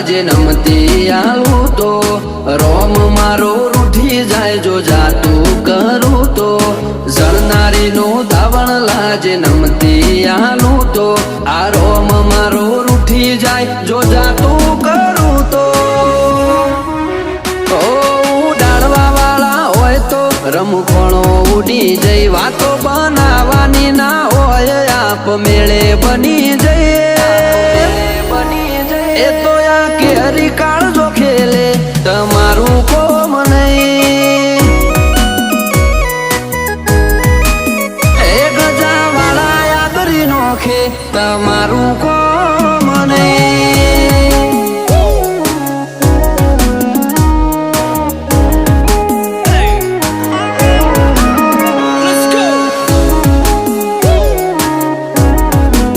લાજે નમતી આલું તો રોમ મારો રૂઠી જાય જો જાતું કરું તો જળનારીનું ધાવણ લાજે નમતી આલું તો આ રોમ મારો રૂઠી જાય જો જાતું કરું તો ઉડાડવા વાળા હોય તો રમખોણો ઉડી જઈ વાતો બનાવવાની ના હોય આપ મેળે બની જઈએ એ તો આ કેરી કાળજો ખેલે તમારું કોમ નહીં એ ગજા વાળા યાદરી નોખે તમારું કોમ